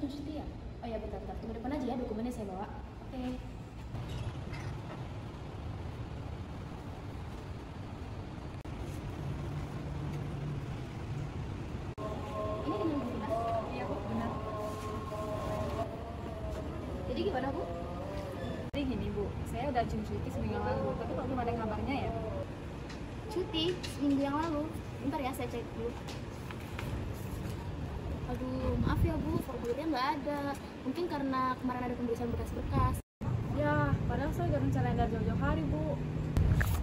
baju cuti ya? Oh ya, bentar. Tunggu depan aja ya, dokumennya saya bawa. Oke. Ini dengan Bu Vina? Iya Bu, benar. Jadi gimana Bu? Jadi gini Bu, saya udah cuti seminggu yang lalu, tapi kok belum ada kabarnya ya? Cuti seminggu yang lalu. Bentar ya, saya cek dulu. Aduh, maaf ya Bu, formulirnya nggak ada. Mungkin karena kemarin ada pemeriksaan berkas-berkas. Ya, padahal saya udah rencanain dari jauh-jauh hari Bu.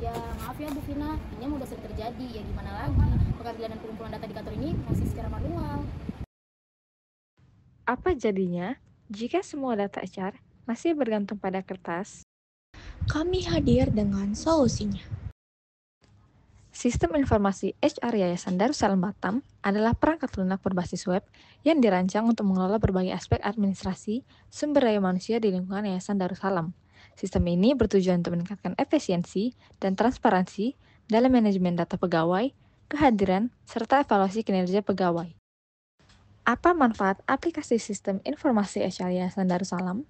Ya, maaf ya Bu Vina, ini udah sering terjadi. Ya gimana lagi? Pengadilan dan pengumpulan data di kantor ini masih secara manual. Apa jadinya jika semua data HR masih bergantung pada kertas? Kami hadir dengan solusinya. Sistem informasi HR Yayasan Darussalam Batam adalah perangkat lunak berbasis web yang dirancang untuk mengelola berbagai aspek administrasi sumber daya manusia di lingkungan Yayasan Darussalam. Sistem ini bertujuan untuk meningkatkan efisiensi dan transparansi dalam manajemen data pegawai, kehadiran, serta evaluasi kinerja pegawai. Apa manfaat aplikasi sistem informasi HR Yayasan Darussalam?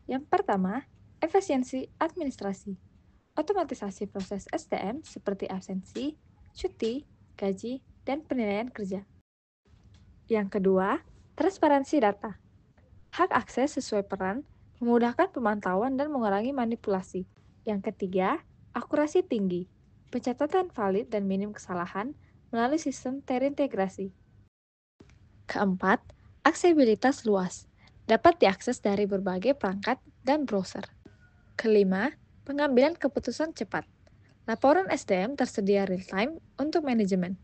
Yang pertama, efisiensi administrasi. Otomatisasi proses SDM seperti absensi, cuti, gaji, dan penilaian kerja. Yang kedua, transparansi data. Hak akses sesuai peran, memudahkan pemantauan dan mengurangi manipulasi. Yang ketiga, akurasi tinggi. Pencatatan valid dan minim kesalahan melalui sistem terintegrasi. Keempat, aksesibilitas luas. Dapat diakses dari berbagai perangkat dan browser. Kelima, pengambilan keputusan cepat. Laporan SDM tersedia real-time untuk manajemen.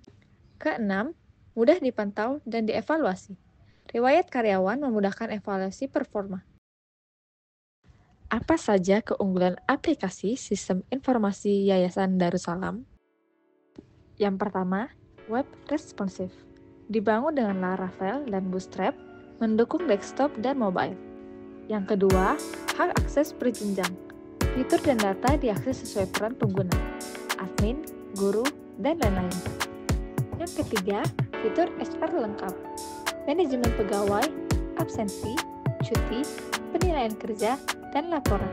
Keenam, mudah dipantau dan dievaluasi. Riwayat karyawan memudahkan evaluasi performa. Apa saja keunggulan aplikasi sistem informasi Yayasan Darussalam? Yang pertama, web responsif. Dibangun dengan Laravel dan Bootstrap, mendukung desktop dan mobile. Yang kedua, hak akses berjenjang. Fitur dan data diakses sesuai peran pengguna, admin, guru, dan lain-lain. Yang ketiga, fitur HR lengkap. Manajemen pegawai, absensi, cuti, penilaian kerja, dan laporan.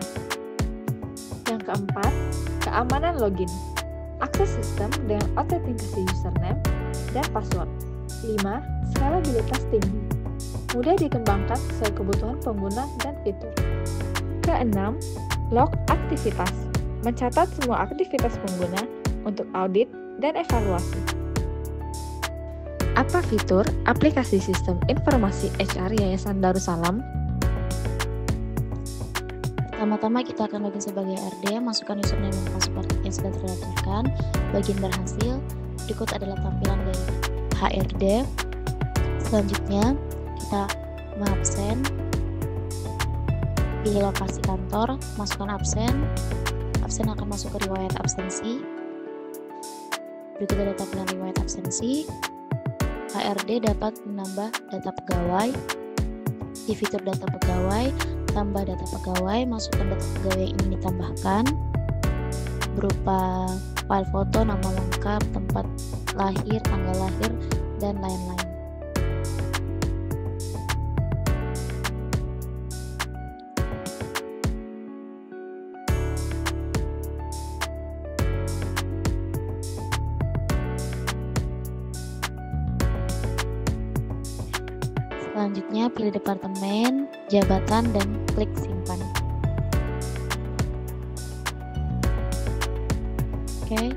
Yang keempat, keamanan login. Akses sistem dengan autentikasi username dan password. 5. Skalabilitas tinggi. Mudah dikembangkan sesuai kebutuhan pengguna dan fitur. Keenam, log aktivitas. Mencatat semua aktivitas pengguna untuk audit dan evaluasi. Apa fitur aplikasi sistem informasi HR Yayasan Darussalam? Pertama-tama kita akan login sebagai RD, masukkan username dan password yang sudah terdaftarkan. Bagian berhasil, berikut adalah tampilan dari HRD. Selanjutnya, kita mengabsen. Pilih lokasi kantor, masukkan absen. Absen akan masuk ke riwayat absensi. Berikut ada tampilan riwayat absensi. HRD dapat menambah data pegawai. Di fitur data pegawai, tambah data pegawai, masukkan data pegawai yang ingin ditambahkan berupa file foto, nama lengkap, tempat lahir, tanggal lahir, dan lain-lain. Selanjutnya pilih departemen, jabatan, dan klik simpan. Oke,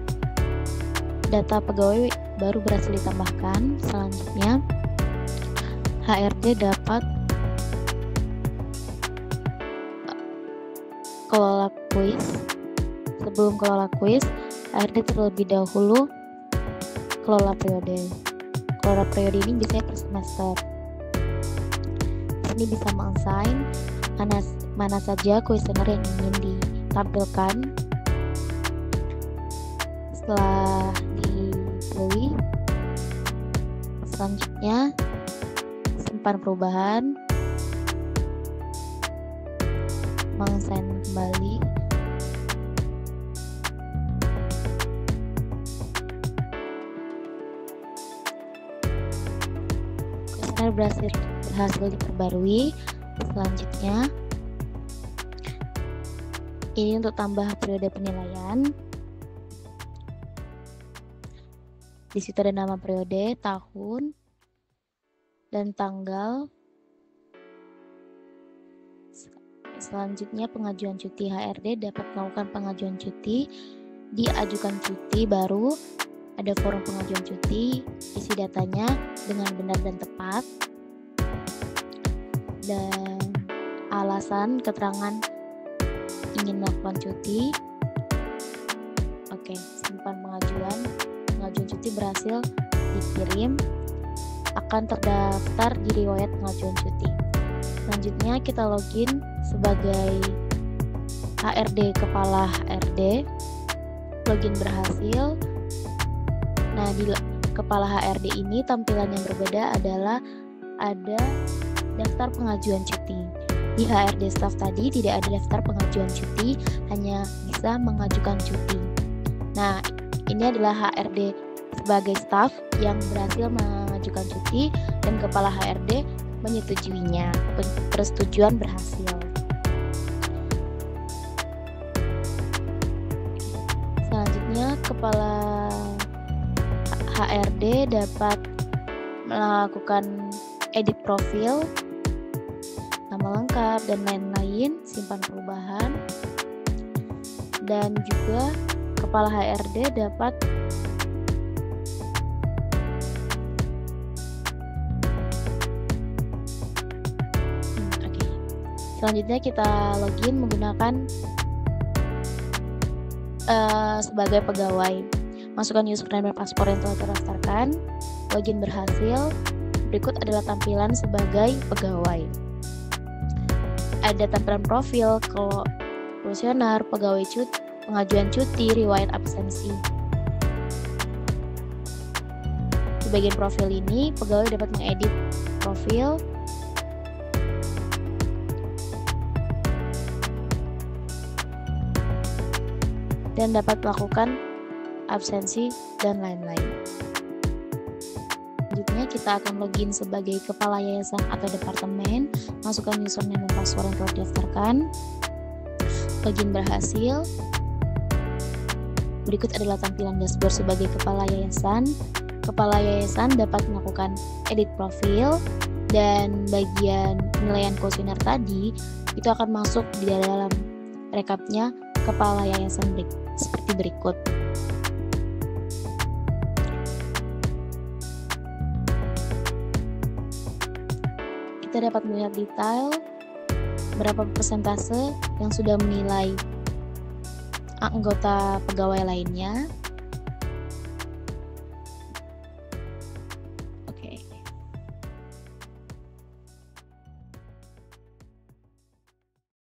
data pegawai baru berhasil ditambahkan. Selanjutnya, HRD dapat kelola kuis. Sebelum kelola kuis, HRD terlebih dahulu kelola periode. Kelola periode ini biasanya per semester. Ini bisa meng-assign mana saja kuesioner yang ingin ditampilkan. Setelah dipilih, selanjutnya simpan perubahan, meng-assign kembali. Kuesioner kuesioner berhasil diperbarui. Selanjutnya, ini untuk tambah periode penilaian. Di situ ada nama periode, tahun, dan tanggal. Selanjutnya, pengajuan cuti. HRD dapat melakukan pengajuan cuti, diajukan cuti baru, ada forum pengajuan cuti, isi datanya dengan benar dan tepat, dan alasan keterangan ingin melakukan cuti. Oke, simpan pengajuan cuti berhasil dikirim, akan terdaftar di riwayat pengajuan cuti. Selanjutnya kita login sebagai HRD, kepala HRD. Login berhasil. Nah, di kepala HRD ini tampilan yang berbeda adalah ada daftar pengajuan cuti. Di HRD staff tadi tidak ada daftar pengajuan cuti, hanya bisa mengajukan cuti. Nah, ini adalah HRD sebagai staff yang berhasil mengajukan cuti dan kepala HRD menyetujuinya. Persetujuan berhasil. Selanjutnya, kepala HRD dapat melakukan edit profil, nama lengkap, dan lain-lain, simpan perubahan. Dan juga kepala HRD dapat Selanjutnya kita login menggunakan sebagai pegawai. Masukkan username dan paspor yang telah terdaftarkan. Login berhasil. Berikut adalah tampilan sebagai pegawai. Ada tampilan profil, kuesioner, pegawai cuti, pengajuan cuti, riwayat absensi. Di bagian profil ini, pegawai dapat mengedit profil, dan dapat melakukan absensi dan lain-lain. Selanjutnya kita akan login sebagai kepala yayasan atau departemen. Masukkan username dan password yang telah didaftarkan. Login berhasil. Berikut adalah tampilan dashboard sebagai kepala yayasan. Kepala yayasan dapat melakukan edit profil, dan bagian penilaian kuesioner tadi itu akan masuk di dalam rekapnya kepala yayasan seperti berikut. Kita dapat melihat detail berapa persentase yang sudah menilai anggota pegawai lainnya.